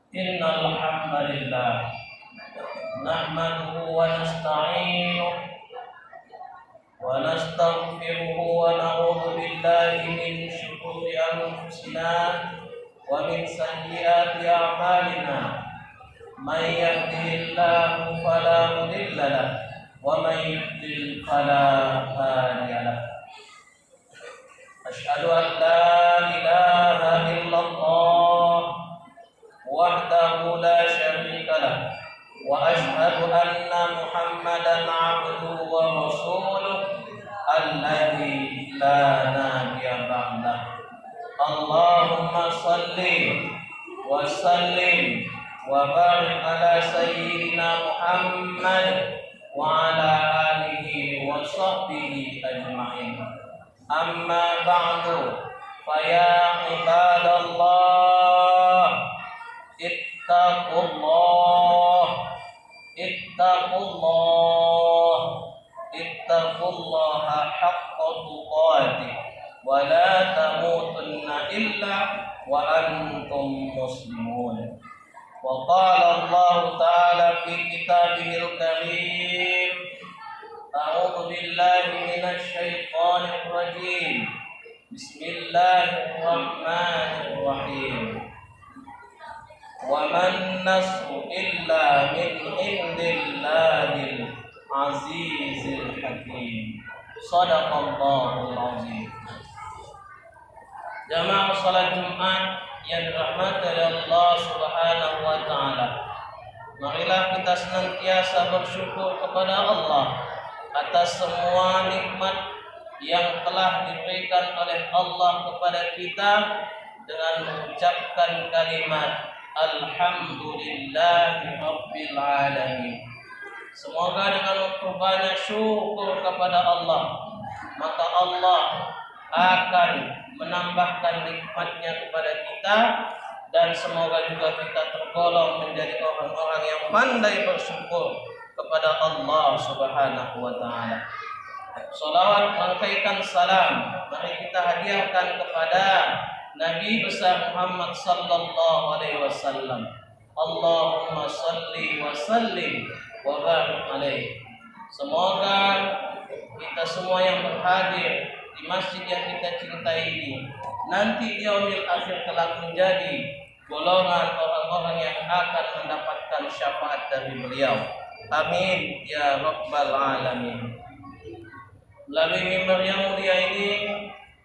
Innal hamdalillah nahmaduhu wa nasta'inuhu wa nastaghfiruhu wa na'udzu billahi min shururi anfusina wa min sayyiati a'malina. May yahdihillahu fala mudilla lahu wa may yudlil fala hadiya lahu. Asyhadu an la ilaha illallah wahdahu la syarika lahu wa asyhadu anna Muhammadan abduhu wa rasuluh alladzi la nabiyya ba'dahu. Allahumma shalli wa sallim wa barik ala sayyidina Muhammad wa ala alihi wa sahbihi ajma'in. Amma ba'du, fa ya ibadallah ittaqullaha haqqa tuqatih wa la tamutunna illa wa antum muslimun. Wa qala Allah ta'ala fi kitabihil karim, a'udzu billahi minasy syaithanir rajim. Bismillahirrahmanirrahim. Wa man nasru illa min indillahil azizil hakim. Shadaqallahul azim. Jamaah salat Jumat yang dirahmati oleh Allah Subhanahu wa taala. Marilah kita senantiasa bersyukur kepada Allah atas semua nikmat yang telah diberikan oleh Allah kepada kita dengan mengucapkan kalimat alhamdulillahi rabbil alamin. Semoga dengan memperbanyak syukur kepada Allah, maka Allah akan menambahkan nikmatnya kepada kita, dan semoga juga kita tergolong menjadi orang-orang yang pandai bersyukur kepada Allah Subhanahu wa taala. Salawat rangkaikan salam mari kita hadiahkan kepada Nabi besar Muhammad sallallahu alaihi wasallam. Allahumma shalli wa sallim wa barik alaihi. Semoga kita semua yang berhadir di masjid yang kita cintai ini nanti di yaumil akhir kelak menjadi golongan orang-orang yang akan mendapatkan syafaat dari beliau. Amin ya rabbal alamin. Melalui mimbar yang mulia ini,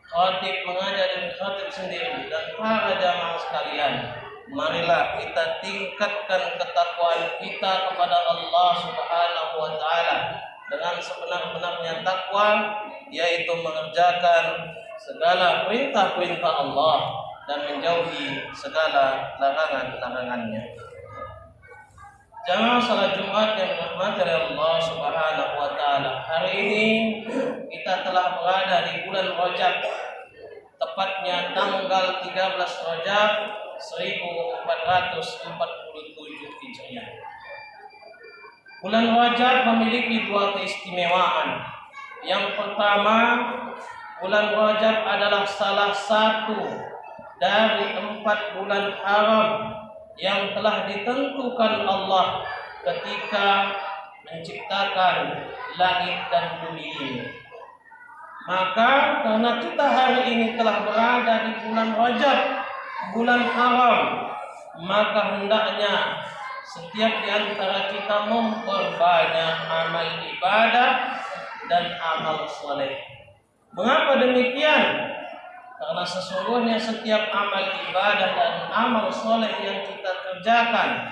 khatib mengajar dan khatib sendiri dan para jamaah sekalian, marilah kita tingkatkan ketakwaan kita kepada Allah Subhanahu wa taala dengan sebenar-benarnya takwa, yaitu mengerjakan segala perintah-perintah Allah dan menjauhi segala larangan-larangannya. Jamaah salat Jumat yang dirahmati oleh Allah Subhanahu wa taala. Hari ini kita telah berada di bulan Rajab, tepatnya tanggal 13 Rajab 1447 Hijriah. Bulan Rajab memiliki dua keistimewaan. Yang pertama, bulan Rajab adalah salah satu dari 4 bulan haram yang telah ditentukan Allah ketika menciptakan langit dan bumi ini. Maka karena kita hari ini telah berada di bulan Rajab, bulan haram, maka hendaknya setiap di antara kita memperbanyak amal ibadah dan amal soleh. Mengapa demikian? Karena sesungguhnya setiap amal ibadah dan amal soleh yang kita kerjakan,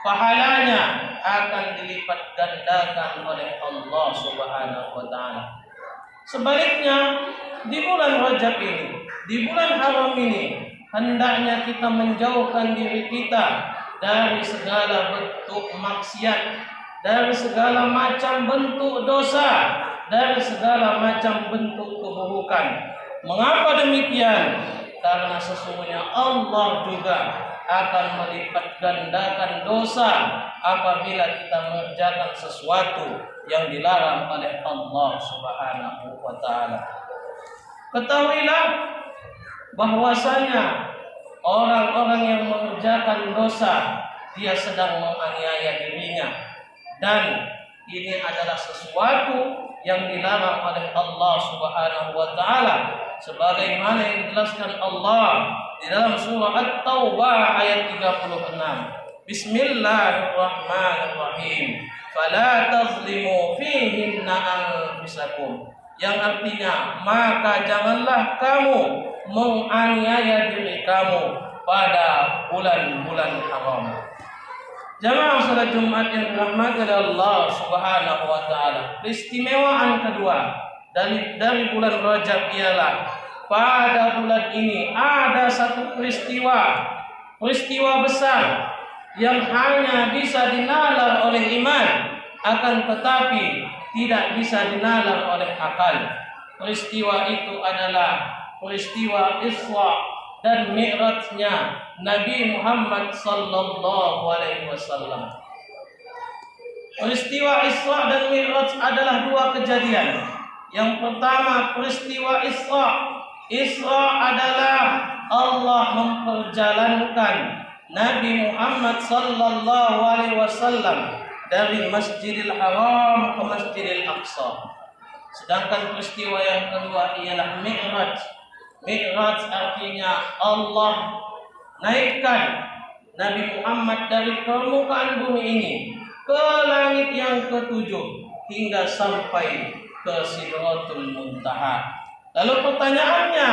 pahalanya akan dilipat gandakan oleh Allah Subhanahu wa taala. Sebaliknya, di bulan Rajab ini, di bulan haram ini, hendaknya kita menjauhkan diri kita dari segala bentuk maksiat, dari segala macam bentuk dosa, dari segala macam bentuk keburukan. Mengapa demikian? Karena sesungguhnya Allah juga akan melipat gandakan dosa apabila kita mengerjakan sesuatu yang dilarang oleh Allah Subhanahu wa taala. Ketahuilah bahwasanya orang-orang yang mengerjakan dosa, dia sedang menganiaya dirinya. Dan ini adalah sesuatu yang dilarang oleh Allah Subhanahu wa taala, sebagaimana yang dijelaskan Allah di dalam surah At-Taubah ayat 36. Bismillahirrahmanirrahim. Fala tazlimu fihinna anfusakum. Yang artinya, maka janganlah kamu menganiaya diri kamu pada bulan-bulan haram. Jamaah salat Jumat yang dirahmati oleh Allah Subhanahu wa taala. Keistimewaan kedua dari bulan Rajab ialah pada bulan ini ada satu peristiwa besar yang hanya bisa dinalar oleh iman, akan tetapi tidak bisa dinalar oleh akal. Peristiwa itu adalah peristiwa Isra dan Mi'rajnya Nabi Muhammad sallallahu alaihi wasallam. Peristiwa Isra dan Mi'raj adalah dua kejadian. Yang pertama, peristiwa Isra. Isra adalah Allah memperjalankan Nabi Muhammad sallallahu alaihi wasallam dari Masjidil Haram ke Masjidil Aqsa. Sedangkan peristiwa yang kedua ialah Mi'raj. Mi'raj artinya Allah naikkan Nabi Muhammad dari permukaan bumi ini ke langit yang ketujuh hingga sampai ke Sidratul Muntaha. Lalu pertanyaannya,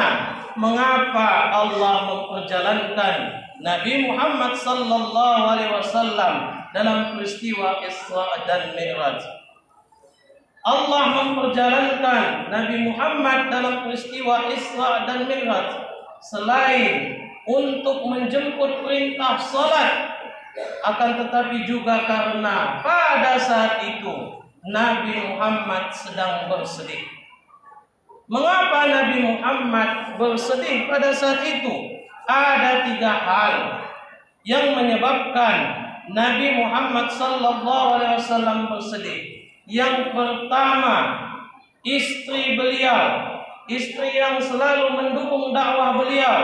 mengapa Allah memperjalankan Nabi Muhammad sallallahu alaihi wasallam dalam peristiwa Isra dan Mi'raj? Allah memperjalankan Nabi Muhammad dalam peristiwa Isra dan Mi'raj selain untuk menjemput perintah salat, akan tetapi juga karena pada saat itu Nabi Muhammad sedang bersedih. Mengapa Nabi Muhammad bersedih pada saat itu? Ada 3 hal yang menyebabkan Nabi Muhammad sallallahu alaihi wasallam bersedih. Yang pertama, istri beliau, istri yang selalu mendukung dakwah beliau,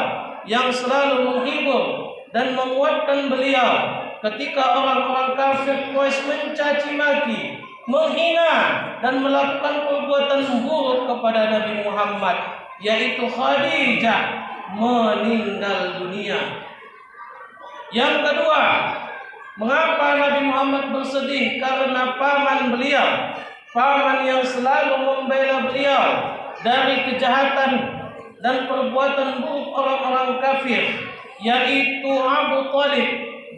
yang selalu menghibur dan menguatkan beliau ketika orang-orang kafir Quraisy mencaci maki, menghina dan melakukan perbuatan buruk kepada Nabi Muhammad, yaitu Khadijah, meninggal dunia. Yang kedua, mengapa Nabi Muhammad bersedih? Karena paman beliau, paman yang selalu membela beliau dari kejahatan dan perbuatan buruk orang-orang kafir, yaitu Abu Thalib,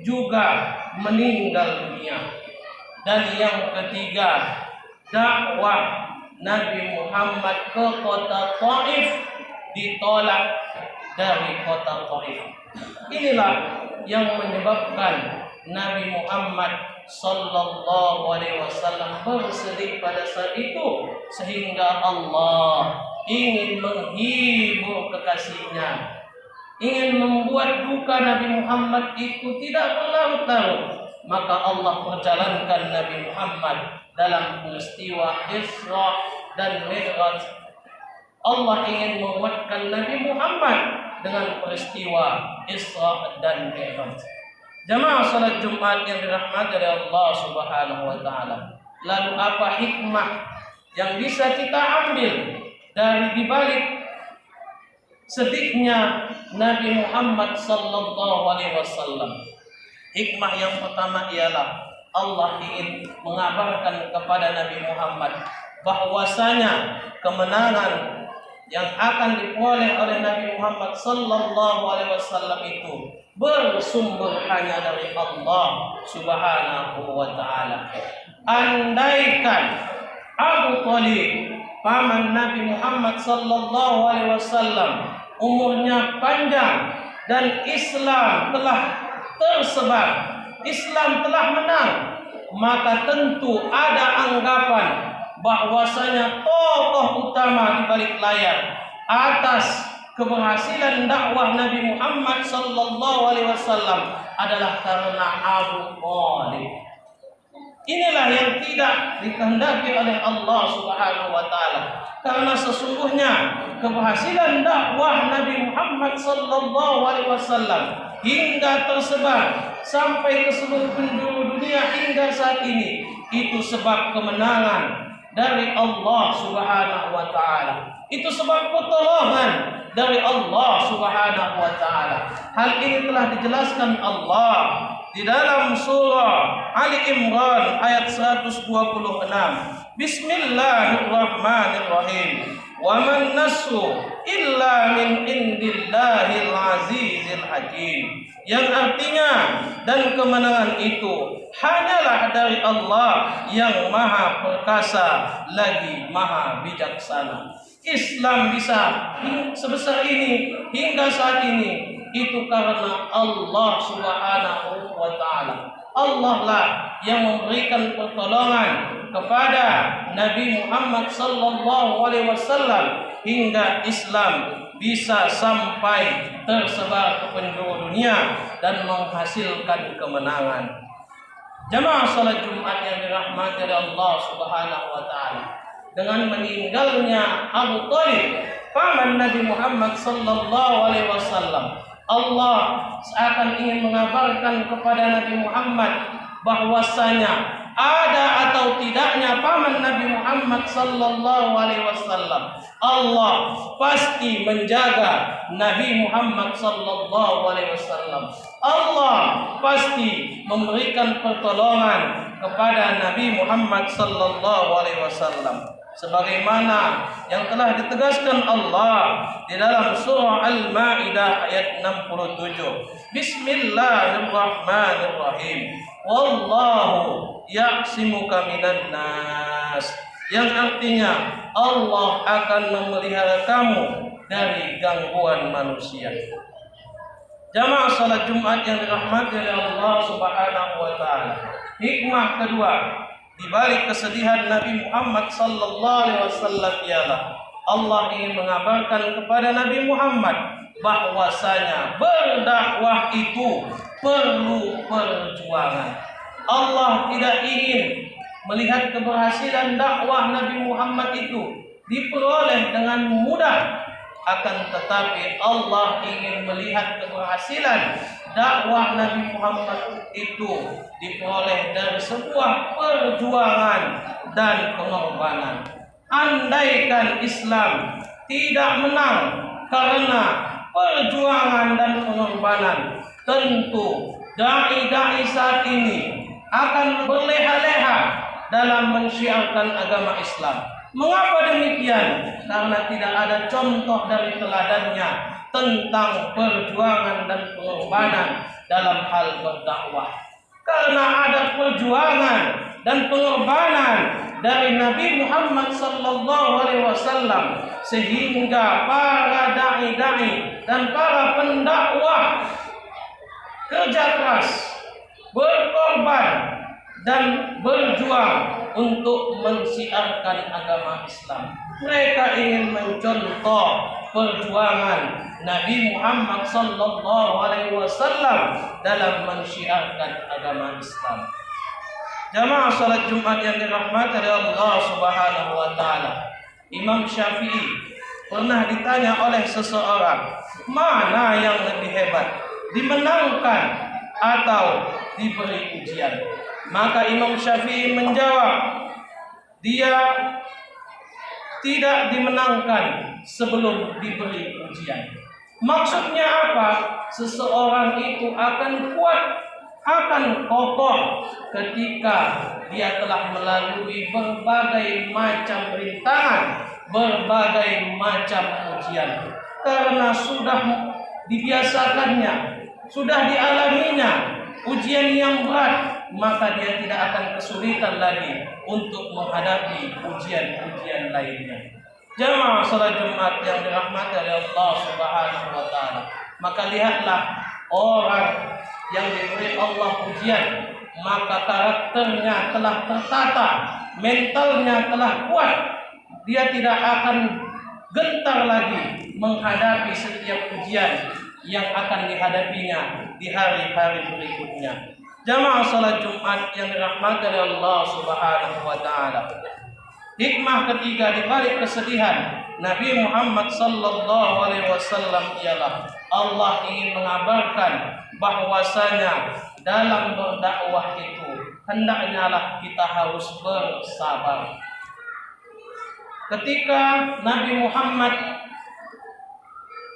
juga meninggal dunia. Dan yang ketiga, dakwah Nabi Muhammad ke kota Taif ditolak dari kota Taif. Inilah yang menyebabkan Nabi Muhammad sallallahu alaihi wasallam bersedih pada saat itu, sehingga Allah ingin menghibur kekasihnya, ingin membuat duka Nabi Muhammad itu tidak berlarut-larut. Maka Allah perjalankan Nabi Muhammad dalam peristiwa Isra dan Mi'raj. Allah ingin menguatkan Nabi Muhammad dengan peristiwa Isra dan Mi'raj. Jamaah salat Jumat yang dirahmati oleh Allah Subhanahu wa taala. Lalu apa hikmah yang bisa kita ambil dari dibalik sedihnya Nabi Muhammad sallallahu alaihi wasallam? Hikmah yang pertama ialah Allah ingin mengabarkan kepada Nabi Muhammad bahwasanya kemenangan yang akan diperoleh oleh Nabi Muhammad sallallahu alaihi wasallam itu bersumber hanya dari Allah Subhanahu wa taala. Andaikan Abu Thalib, paman Nabi Muhammad sallallahu alaihi wasallam, umurnya panjang dan Islam telah tersebar, Islam telah menang, maka tentu ada anggapan bahwasanya tokoh utama di balik layar atas keberhasilan dakwah Nabi Muhammad sallallahu alaihi wasallam adalah karena Abu Thalib. Inilah yang tidak dikehendaki oleh Allah Subhanahu wa taala. Karena sesungguhnya keberhasilan dakwah Nabi Muhammad sallallahu alaihi wasallam hingga tersebar sampai ke seluruh penjuru dunia hingga saat ini itu sebab kemenangan dari Allah Subhanahu wa taala. Itu sebab pertolongan dari Allah Subhanahu wa taala. Hal ini telah dijelaskan Allah di dalam surah Ali Imran ayat 126. Bismillahirrahmanirrahim. Wa man nasru illa min indillahil azizil hakim. Yang artinya dan kemenangan itu hanyalah dari Allah yang maha perkasa lagi maha bijaksana. Islam bisa sebesar ini hingga saat ini itu karena Allah Subhanahu wa taala. Allah lah yang memberikan pertolongan kepada Nabi Muhammad sallallahu alaihi wasallam hingga Islam bisa sampai tersebar ke penjuru dunia dan menghasilkan kemenangan. Jamaah salat Jumat yang dirahmati oleh Allah Subhanahu wa taala. Dengan meninggalnya Abu Thalib, paman Nabi Muhammad sallallahu alaihi wasallam, Allah seakan ingin mengabarkan kepada Nabi Muhammad bahwasanya ada atau tidaknya paman Nabi Muhammad sallallahu alaihi wasallam, Allah pasti menjaga Nabi Muhammad sallallahu alaihi wasallam. Allah pasti memberikan pertolongan kepada Nabi Muhammad sallallahu alaihi wasallam. Sebagaimana yang telah ditegaskan Allah di dalam surah Al-Maidah ayat 67. Bismillahirrahmanirrahim. Wallahu ya'simuka minan nas. Yang artinya Allah akan memelihara kamu dari gangguan manusia. Jamaah salat Jumat yang dirahmati oleh Allah Subhanahu wa taala. Hikmah kedua di balik kesedihan Nabi Muhammad sallallahu alaihi wasallam ialah Allah ingin mengabarkan kepada Nabi Muhammad bahwasanya berdakwah itu perlu perjuangan. Allah tidak ingin melihat keberhasilan dakwah Nabi Muhammad itu diperoleh dengan mudah, akan tetapi Allah ingin melihat keberhasilan dakwah Nabi Muhammad itu diperoleh dari sebuah perjuangan dan pengorbanan. Andaikan Islam tidak menang karena perjuangan dan pengorbanan, tentu dai-dai saat ini akan berleha-leha dalam mensyiarkan agama Islam. Mengapa demikian? Karena tidak ada contoh dari teladannya tentang perjuangan dan pengorbanan dalam hal berdakwah. Karena ada perjuangan dan pengorbanan dari Nabi Muhammad sallallahu alaihi wasallam sehingga para dai-dai dan para pendakwah kerja keras, berkorban dan berjuang untuk mensiarkan agama Islam. Mereka ingin mencontoh perjuangan Nabi Muhammad sallallahu alaihi wasallam dalam mensiarkan agama Islam. Jamaah salat Jumat yang dirahmati oleh Allah Subhanahu wa taala. Imam Syafi'i pernah ditanya oleh seseorang, mana yang lebih hebat, dimenangkan atau diberi ujian? Maka Imam Syafi'i menjawab, dia tidak dimenangkan sebelum diberi ujian. Maksudnya apa? Seseorang itu akan kuat, akan kokoh ketika dia telah melalui berbagai macam rintangan, berbagai macam ujian. Karena sudah dibiasakannya, sudah dialaminya ujian yang berat, maka dia tidak akan kesulitan lagi untuk menghadapi ujian-ujian lainnya. Jamaah salat Jumat yang dirahmati oleh Allah Subhanahu wa taala. Maka lihatlah orang yang diberi Allah ujian, maka karakternya telah tertata, mentalnya telah kuat. Dia tidak akan gentar lagi menghadapi setiap ujian yang akan dihadapinya di hari-hari berikutnya. Jamaah salat Jumat yang dirahmati oleh Allah Subhanahu wa taala. Hikmah ketiga di balik kesedihan Nabi Muhammad sallallahu alaihi wasallam ialah Allah ingin mengabarkan bahwasanya dalam berdakwah itu hendaknya kita harus bersabar. Ketika Nabi Muhammad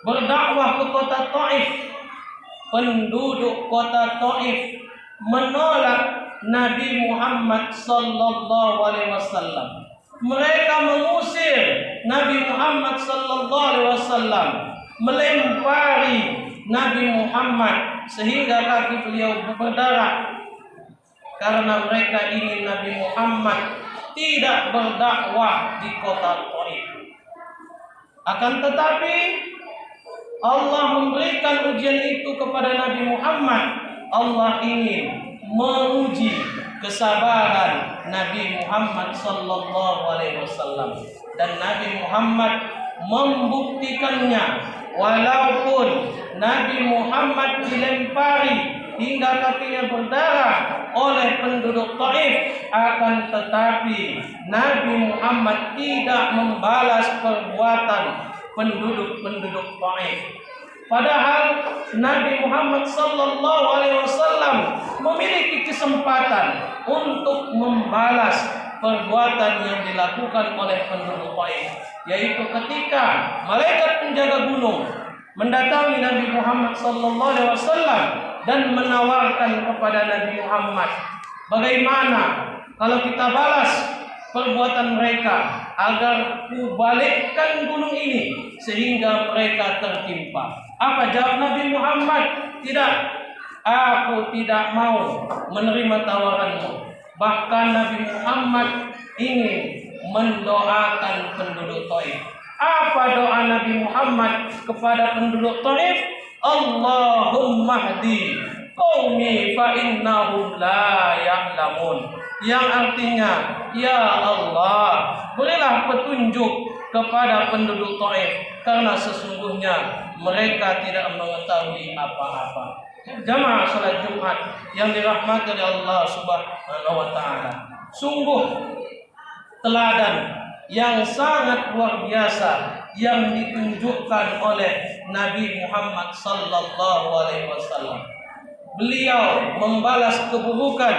berdakwah ke kota Taif, penduduk kota Taif menolak Nabi Muhammad sallallahu alaihi wasallam. Mereka mengusir Nabi Muhammad sallallahu alaihi wasallam, melempari Nabi Muhammad sehingga kaki beliau berdarah karena mereka ingin Nabi Muhammad tidak berdakwah di kota Taif. Akan tetapi Allah memberikan ujian itu kepada Nabi Muhammad. Allah ingin menguji kesabaran Nabi Muhammad sallallahu alaihi wasallam, dan Nabi Muhammad membuktikannya. Walaupun Nabi Muhammad dilempari hingga kakinya berdarah oleh penduduk Taif, akan tetapi Nabi Muhammad tidak membalas perbuatan penduduk Taif. Padahal Nabi Muhammad sallallahu alaihi wasallam memiliki kesempatan untuk membalas perbuatan yang dilakukan oleh penduduk Taif, yaitu ketika malaikat penjaga gunung mendatangi Nabi Muhammad sallallahu alaihi wasallam dan menawarkan kepada Nabi Muhammad, bagaimana kalau kita balas perbuatan mereka agar kubalikkan gunung ini sehingga mereka tertimpa. Apa jawab Nabi Muhammad? Tidak, aku tidak mau menerima tawaranmu. Bahkan Nabi Muhammad ingin mendoakan penduduk Taif. Apa doa Nabi Muhammad kepada penduduk Taif? Allahumma hdi qaumi fa innahum la ya'lamun. Yang artinya, ya Allah, berilah petunjuk kepada penduduk Taif karena sesungguhnya mereka tidak mengetahui apa-apa. Jamaah salat Jumat yang dirahmati oleh Allah Subhanahu wa taala. Sungguh teladan yang sangat luar biasa yang ditunjukkan oleh Nabi Muhammad sallallahu alaihi wasallam. Beliau membalas keburukan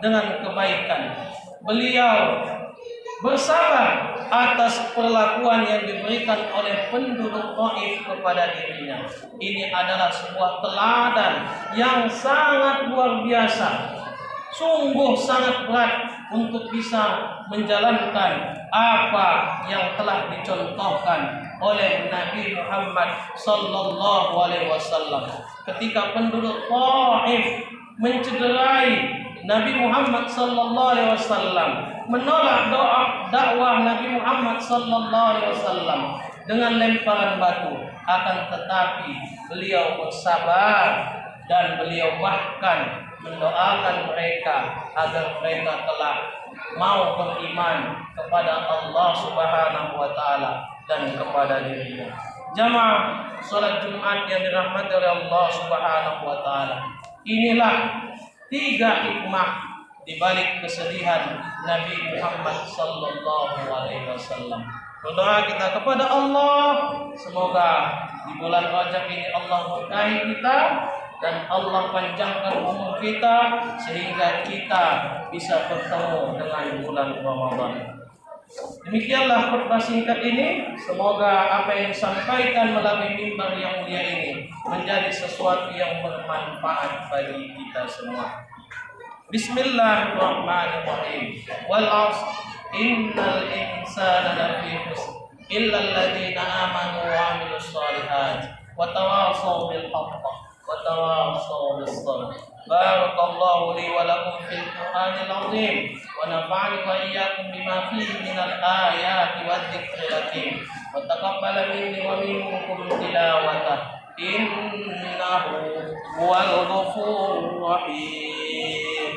dengan kebaikan. Beliau bersabar atas perlakuan yang diberikan oleh penduduk Taif kepada dirinya. Ini adalah sebuah teladan yang sangat luar biasa. Sungguh sangat berat untuk bisa menjalankan apa yang telah dicontohkan oleh Nabi Muhammad sallallahu alaihi wasallam. Ketika penduduk Taif mencederai Nabi Muhammad sallallahu alaihi wasallam, menolak dakwah Nabi Muhammad sallallahu alaihi wasallam dengan lemparan batu, akan tetapi beliau bersabar dan beliau bahkan mendoakan mereka agar mereka telah mau beriman kepada Allah Subhanahu wa taala dan kepada dirinya. Jamaah salat Jumat yang dirahmati oleh Allah Subhanahu wa taala. Inilah 3 hikmah di balik kesedihan Nabi Muhammad sallallahu alaihi wasallam. Berdoa kita kepada Allah, semoga di bulan Rajab ini Allah berkahi kita dan Allah panjangkan umur kita sehingga kita bisa bertemu dengan bulan Ramadan. Demikianlah khutbah singkat ini. Semoga apa yang disampaikan melalui mimbar yang mulia ini menjadi sesuatu yang bermanfaat bagi kita semua. Bismillahirrahmanirrahim. Wal 'ashr innal insana lafi khusr illa alladziina aamanu wa 'amilus shalihaati wa tawashaw bil haqq wa tawashaw bis sabr. Barakallahu li wa lakum fil Qur'anil 'azim wa nafa'ani wa iyyakum bima fihi minal ayati wadh-dhikril hakim wa taqabbala minni wa minkum tilawatah innahu huwal ghafurur rahim.